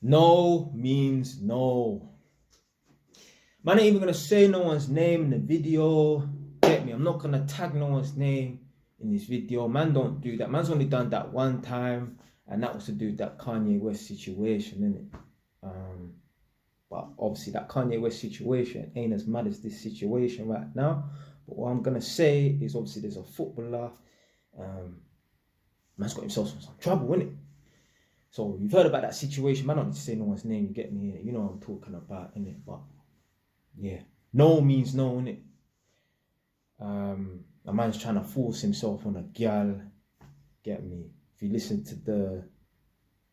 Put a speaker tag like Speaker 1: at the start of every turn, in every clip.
Speaker 1: No means no. Man ain't even gonna say no one's name in the video. Get me? I'm not gonna tag no one's name in this video. Man, don't do that. Man's only done that one time, and that was to do with that Kanye West situation, innit? But obviously that Kanye West situation ain't as mad as this situation right now. But what I'm gonna say is obviously there's a footballer. Man's got himself in some trouble, innit? So you've heard about that situation. Man, I don't need to say no one's name. You get me? You know what I'm talking about, innit? But yeah, no means no, innit? A man's trying to force himself on a girl. Get me? If you listen to the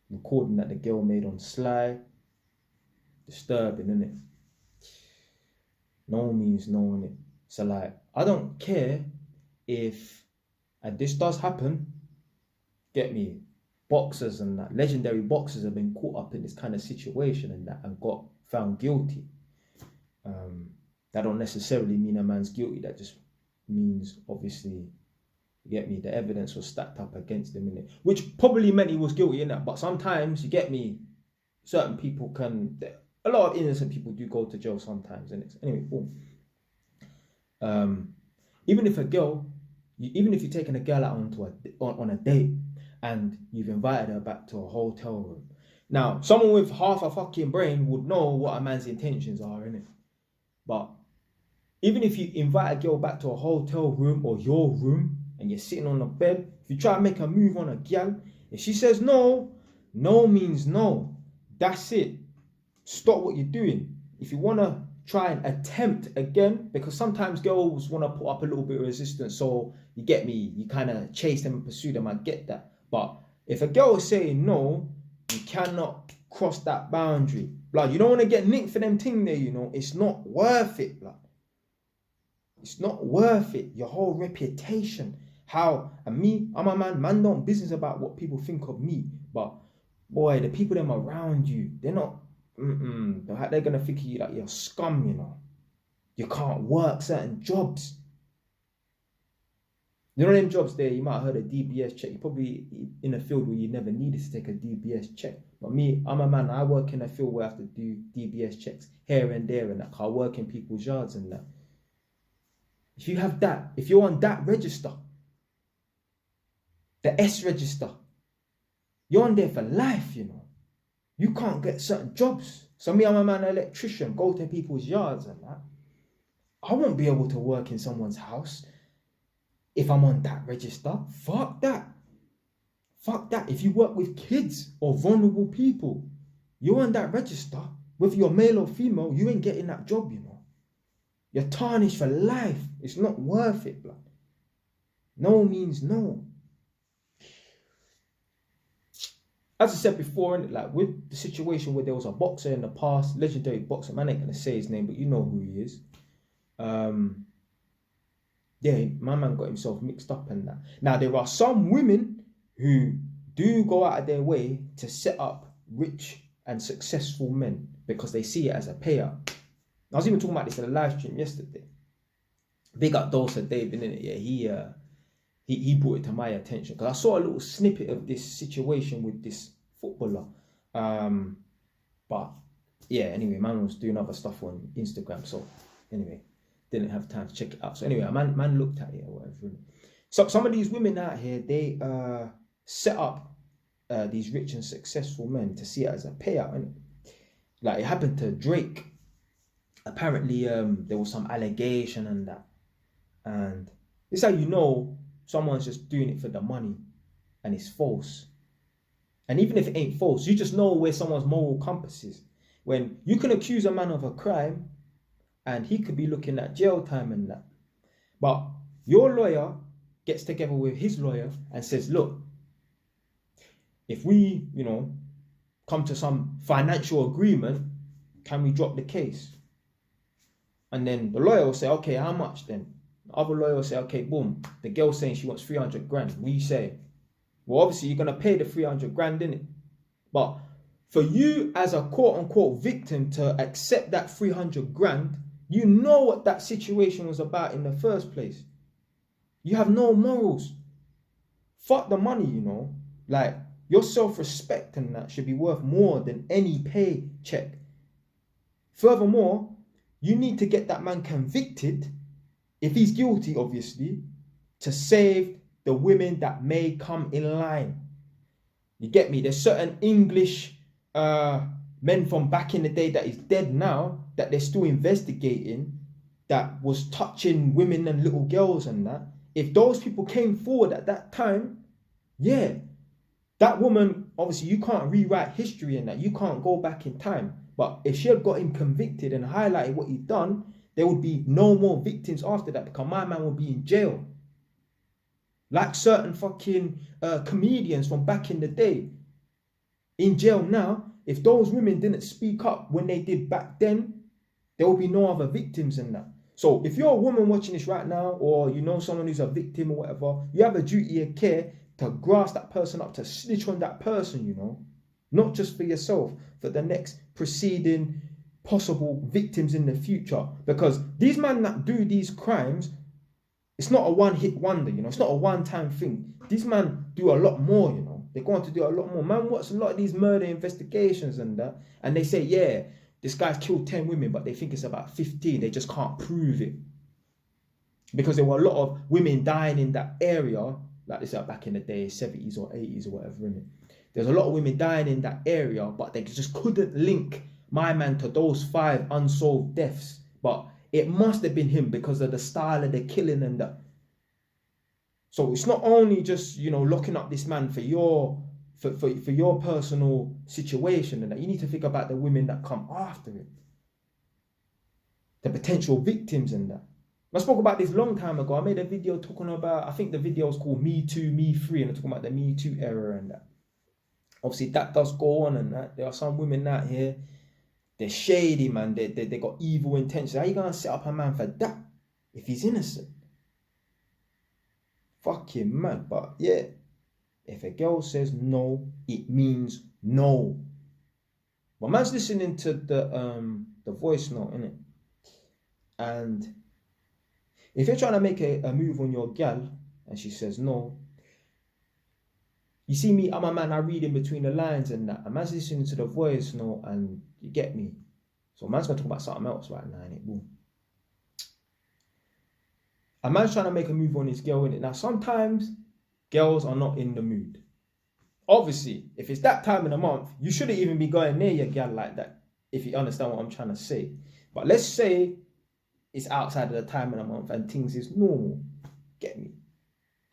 Speaker 1: recording that the girl made on Sly, disturbing, innit? No means no, innit? So like, I don't care if, and this does happen, get me, boxers and that, legendary boxers have been caught up in this kind of situation and that and got found guilty. That don't necessarily mean a man's guilty. That just means, obviously, you get me, the evidence was stacked up against him, innit? Which probably meant he was guilty, innit? But sometimes, you get me, certain people can, a lot of innocent people do go to jail sometimes, innit? Anyway, cool. Even if a girl, even if you're taking a girl out on a date and you've invited her back to a hotel room. Now, someone with half a fucking brain would know what a man's intentions are, innit? But even if you invite a girl back to a hotel room or your room and you're sitting on the bed, if you try to make a move on a girl, if she says no, no means no. That's it. Stop what you're doing. If you want to try and attempt again, because sometimes girls want to put up a little bit of resistance, so you get me, you kind of chase them and pursue them, I get that. But if a girl is saying no, you cannot cross that boundary. Like, you don't want to get nicked for them thing there, you know. It's not worth it, like. It's not worth it. Your whole reputation. How, and me, I'm a man don't business about what people think of me. But boy, the people them around you, they're not, they're gonna think of you like you're scum, you know. You can't work certain jobs. You know them jobs there, you might have heard of DBS check. You're probably in a field where you never needed to take a DBS check. But me, I'm a man, I work in a field where I have to do DBS checks here and there and that. I work in people's yards and that. If you have that, if you're on that register, the S register, you're on there for life, you know. You can't get certain jobs. So me, I'm a man, an electrician, go to people's yards and that. I won't be able to work in someone's house if I'm on that register. Fuck that. Fuck that. If you work with kids or vulnerable people, you're on that register. Whether you're male or female, you ain't getting that job, you know. You're tarnished for life. It's not worth it, blood. No means no. As I said before, like with the situation where there was a boxer in the past, legendary boxer, man, I ain't gonna say his name, but you know who he is. Yeah, my man got himself mixed up in that. Now, there are some women who do go out of their way to set up rich and successful men because they see it as a payout. I was even talking about this in a live stream yesterday. Big up Dulce David, innit? Yeah, he brought it to my attention because I saw a little snippet of this situation with this footballer. But yeah, anyway, man was doing other stuff on Instagram, so anyway, didn't have time to check it out. So anyway, man looked at it or whatever. So some of these women out here, they set up these rich and successful men to see it as a payout, innit? Like it happened to Drake. Apparently, there was some allegation and that, and this is how you know someone's just doing it for the money, and it's false. And even if it ain't false, you just know where someone's moral compass is. When you can accuse a man of a crime, and he could be looking at jail time and that, but your lawyer gets together with his lawyer and says, "Look, if we, come to some financial agreement, can we drop the case?" And then the lawyer will say, "Okay, how much then?" The other lawyer will say, "Okay, boom. The girl's saying she wants 300 grand. What do you say?" Well, obviously, you're going to pay the 300 grand, innit? But for you as a quote-unquote victim to accept that 300 grand, you know what that situation was about in the first place. You have no morals. Fuck the money, Like, Your self-respect and that should be worth more than any paycheck. Furthermore, you need to get that man convicted, if he's guilty, obviously, to save the women that may come in line. You get me? There's certain English men from back in the day that is dead now, that they're still investigating, that was touching women and little girls and that. If those people came forward at that time, yeah, that woman, obviously you can't rewrite history and that. You can't go back in time. But if she had got him convicted and highlighted what he'd done, there would be no more victims after that, because my man would be in jail. Like certain fucking comedians from back in the day, in jail now. If those women didn't speak up when they did back then, there will be no other victims in that. So if you're a woman watching this right now, or you know someone who's a victim or whatever, you have a duty of care to grasp that person up, to snitch on that person, you know. Not just for yourself, for the next preceding possible victims in the future. Because these men that do these crimes, it's not a one-hit wonder, you know. It's not a one-time thing. These men do a lot more, you know. They're going to do a lot more. Man, watch a lot of these murder investigations and that, and they say, yeah, this guy's killed 10 women, but they think it's about 15. They just can't prove it. Because there were a lot of women dying in that area, like this back in the day, 70s or 80s or whatever, innit? There's a lot of women dying in that area, but they just couldn't link my man to those 5 unsolved deaths. But it must have been him because of the style of the killing and that. So it's not only just, you know, locking up this man for your personal situation and that. You need to think about the women that come after it, the potential victims and that. I spoke about this long time ago. I made a video talking about, I think the video is called Me Too, Me Free, and I'm talking about the Me Too era and that. Obviously, that does go on and that. There are some women out here, they're shady, man. They got evil intentions. How are you going to set up a man for that if he's innocent? Fucking mad. But yeah, if a girl says no, it means no. But man's listening to the voice note, innit? And if you're trying to make a move on your gal and she says no, you see me, I'm a man, I read in between the lines and that. A man's listening to the voice note and you get me. So man's going to talk about something else right now, innit? Boom. A man's trying to make a move on his girl, innit? Now, sometimes girls are not in the mood. Obviously, if it's that time in the month, you shouldn't even be going near your gal like that, if you understand what I'm trying to say. But let's say it's outside of the time in the month and things is normal. Get me?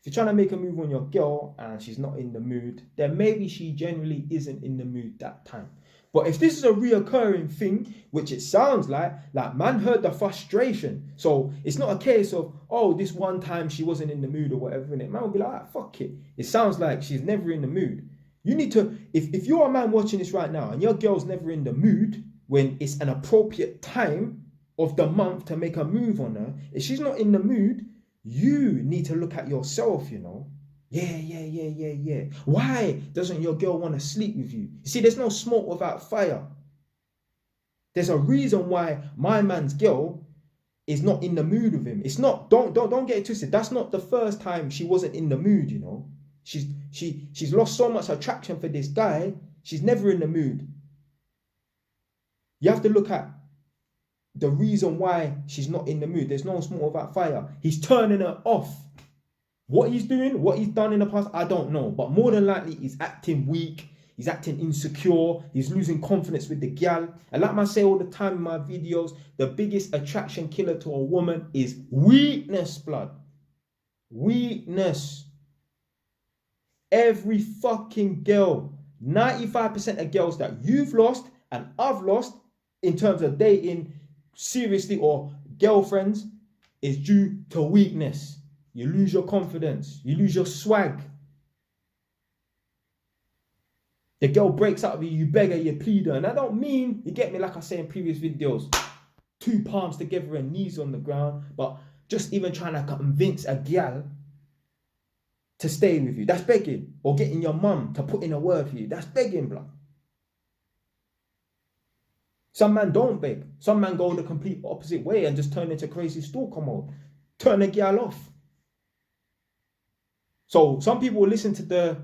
Speaker 1: If you're trying to make a move on your girl and she's not in the mood, then maybe she generally isn't in the mood that time. But if this is a reoccurring thing, which it sounds like man heard the frustration. So it's not a case of, oh, this one time she wasn't in the mood or whatever, innit? Man will be like, fuck it. It sounds like she's never in the mood. You need to, if you're a man watching this right now and your girl's never in the mood when it's an appropriate time of the month to make a move on her, if she's not in the mood, you need to look at yourself, you know. Yeah. Why doesn't your girl want to sleep with you? You see, there's no smoke without fire. There's a reason why my man's girl is not in the mood with him. It's not, don't get it twisted. That's not the first time she wasn't in the mood, you know. She's lost so much attraction for this guy, she's never in the mood. You have to look at the reason why she's not in the mood. There's no smoke without fire. He's turning her off. What he's doing, what he's done in the past, I don't know. But more than likely, he's acting weak. He's acting insecure. He's losing confidence with the gal. And like I say all the time in my videos, the biggest attraction killer to a woman is weakness, blood. Weakness. Every fucking girl, 95% of girls that you've lost and I've lost in terms of dating seriously or girlfriends is due to weakness. You lose your confidence. You lose your swag. The girl breaks up with you, you beg her, you plead her. And I don't mean, you get me, like I say in previous videos, 2 palms together and knees on the ground, but just even trying to convince a gal to stay with you. That's begging. Or getting your mum to put in a word for you. That's begging, blood. Some man don't beg. Some man go the complete opposite way and just turn into crazy stalker mode. Turn a gal off. So some people will listen to the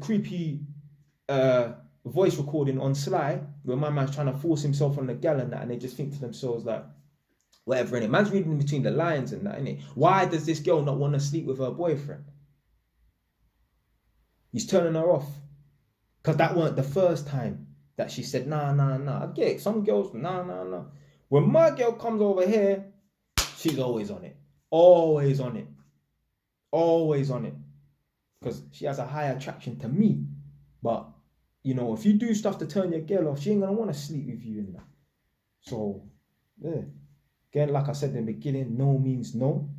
Speaker 1: creepy voice recording on Sly where my man's trying to force himself on the gal and that, and they just think to themselves like, whatever, innit? Man's reading between the lines and that, innit? Why does this girl not want to sleep with her boyfriend? He's turning her off. Because that weren't the first time that she said, nah. I get it. Some girls, nah. When my girl comes over here, she's always on it. Always on it. Always on it. Because she has a high attraction to me. But, you know, if you do stuff to turn your girl off, she ain't going to want to sleep with you in that. So, yeah. Again, like I said in the beginning, no means no.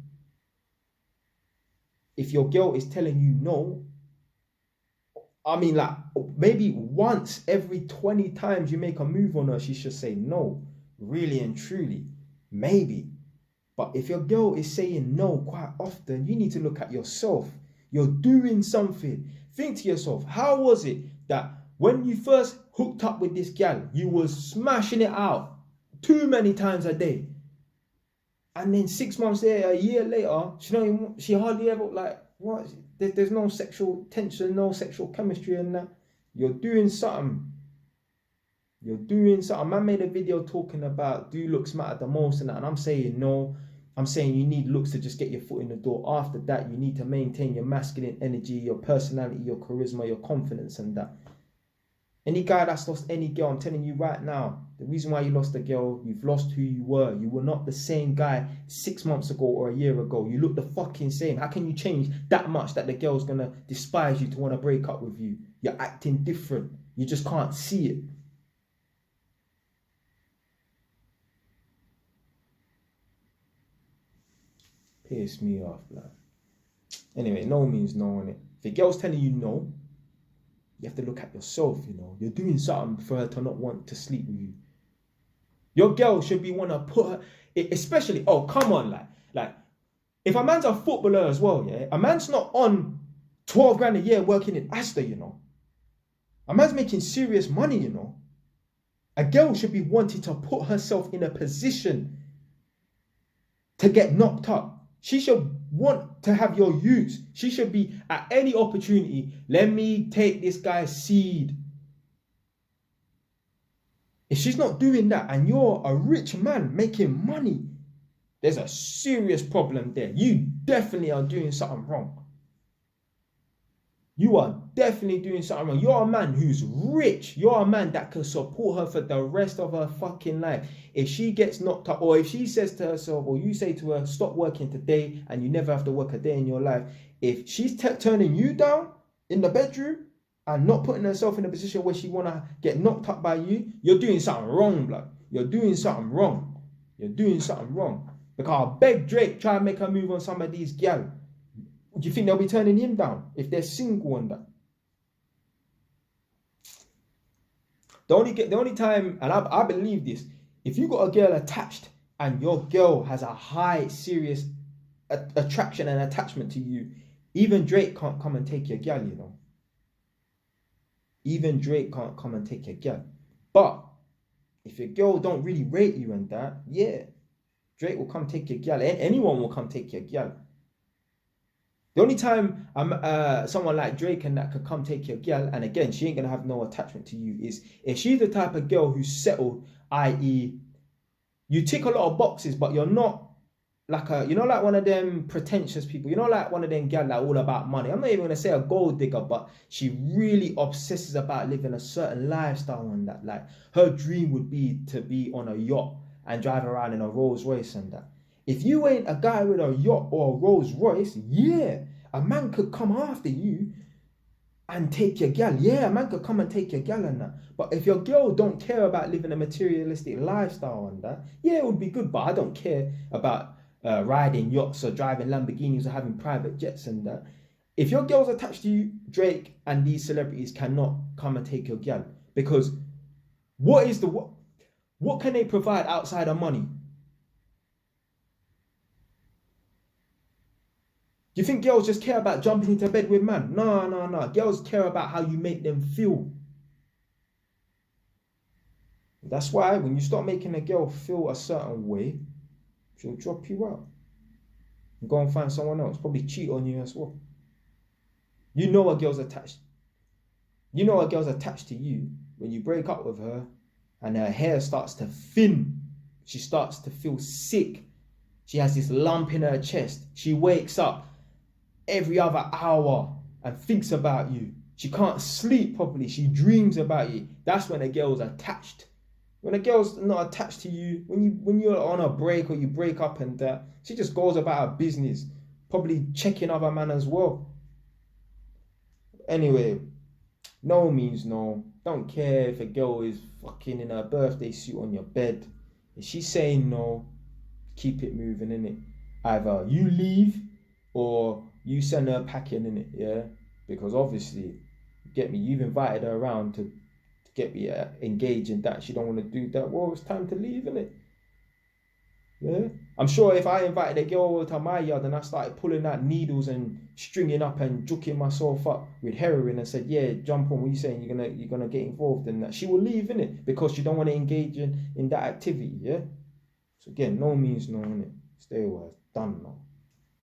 Speaker 1: If your girl is telling you no, I mean, like, maybe once every 20 times you make a move on her, she should say no. Really and truly. Maybe. But if your girl is saying no quite often, you need to look at yourself. You're doing something. Think to yourself, how was it that when you first hooked up with this gal, you was smashing it out too many times a day? And then 6 months later, a year later, she hardly ever, like, what? There's no sexual tension, no sexual chemistry in that. You're doing something. You're doing something. Man made a video talking about do looks matter the most and that. And I'm saying no. I'm saying you need looks to just get your foot in the door. After that, you need to maintain your masculine energy, your personality, your charisma, your confidence and that. Any guy that's lost any girl, I'm telling you right now, the reason why you lost a girl, you've lost who you were. You were not the same guy 6 months ago or a year ago. You look the fucking same. How can you change that much that the girl's going to despise you to want to break up with you? You're acting different. You just can't see it. Piss me off, man. Anyway, no means no, innit? If a girl's telling you no, you have to look at yourself, you know. You're doing something for her to not want to sleep with you. Your girl should be want to put her, especially, oh, come on, like, if a man's a footballer as well, yeah, a man's not on 12 grand a year working in Asda, you know. A man's making serious money, you know. A girl should be wanting to put herself in a position to get knocked up. She should want to have your use. She should be at any opportunity, let me take this guy's seed. If she's not doing that and you're a rich man making money, there's a serious problem there. You definitely are doing something wrong. You are definitely doing something wrong. You're a man who's rich. You're a man that can support her for the rest of her fucking life. If she gets knocked up, or if she says to herself, or you say to her, stop working today and you never have to work a day in your life. If she's turning you down in the bedroom and not putting herself in a position where she want to get knocked up by you, you're doing something wrong, blood. You're doing something wrong. You're doing something wrong. Because I beg Drake, try and make her move on some of these gal. Do you think they'll be turning him down if they're single and that? The only time, and I believe this, if you got a girl attached and your girl has a high, serious attraction and attachment to you, even Drake can't come and take your girl, you know. Even Drake can't come and take your girl. But if your girl don't really rate you and that, yeah, Drake will come take your girl. Anyone will come take your girl. The only time someone like Drake and that could come take your girl, and again, she ain't going to have no attachment to you, is if she's the type of girl who's settled, i.e. you tick a lot of boxes, but you're not like like one of them pretentious people. You're not like one of them girls that are all about money. I'm not even going to say a gold digger, but she really obsesses about living a certain lifestyle and that. Like, her dream would be to be on a yacht and drive around in a Rolls Royce and that. If you ain't a guy with a yacht or a Rolls Royce, yeah, a man could come after you and take your gal. Yeah, a man could come and take your gal and that. But if your girl don't care about living a materialistic lifestyle and that, yeah, it would be good. But I don't care about riding yachts or driving Lamborghinis or having private jets and that. If your girl's attached to you, Drake and these celebrities cannot come and take your gal. Because what can they provide outside of money? Do you think girls just care about jumping into bed with man? No. Girls care about how you make them feel. That's why when you start making a girl feel a certain way, she'll drop you out and go and find someone else. Probably cheat on you as well. You know a girl's attached. You know a girl's attached to you when you break up with her and her hair starts to thin. She starts to feel sick. She has this lump in her chest. She wakes up every other hour and thinks about you. She can't sleep properly. She dreams about you. That's when a girl's attached. When a girl's not attached to you, when you're on a break or you break up and that, she just goes about her business, probably checking other men as well. Anyway, no means no. Don't care if a girl is fucking in her birthday suit on your bed. If she's saying no, keep it moving, innit? Either you leave or you send her packing, innit? Yeah? Because obviously, get me, you've invited her around to get me engaged in that. She don't want to do that. Well, it's time to leave, innit? Yeah, I'm sure if I invited a girl over to my yard and I started pulling out needles and stringing up and juking myself up with heroin and said, "Yeah, jump on," what you saying? You're gonna get involved in that. She will leave in it because she don't want to engage in that activity. Yeah. So again, no means no, innit? Stay away. Done now.